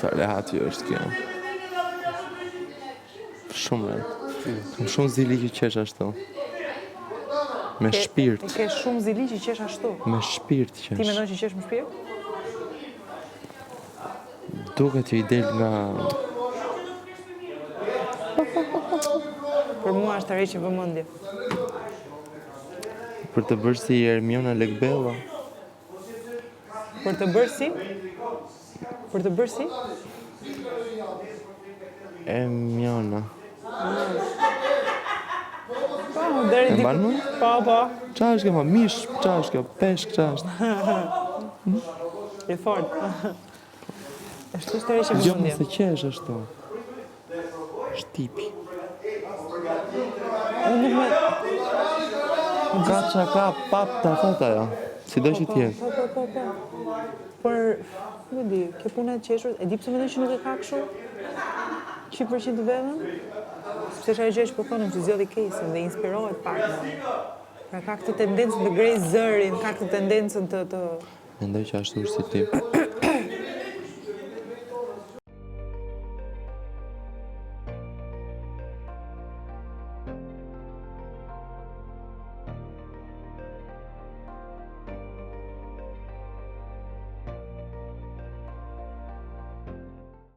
Sa rehat është kjo. Shumë re. Kam shumë zili që qesh ashtu. Me shpirt. Ke shumë zili që qesh ashtu. Me shpirt qesh. Ti mendon që qesh me shpirt? Duket që i del nga... Për mua është të reqë vëmendje. Për të bërë si Ermiona Lekbella. Për të bërë si? Për të bërë si? Ermiona. Po, deri E mban më? Po. Qa është kjo ma? Mish, qa është kjo? Peshk, qa është? I fort. Është të reqë Gjo më vëmendje. se qesh ashtu. Shtipi. Unë nuk me... Ka qa ka pap të thot ajo. Si do që tjetë. Po. Por, nuk di, kjo puna e qeshur, e di pse mendoj që nuk e ka kështu? 100% të vetëm? Sepse është ajo gjë që po thonim që zgjodhi kesin dhe inspirohet pak më. Pra ka këtë tendencën të grej zërin, ka këtë tendencën të... Mendoj që ashtu është si ti.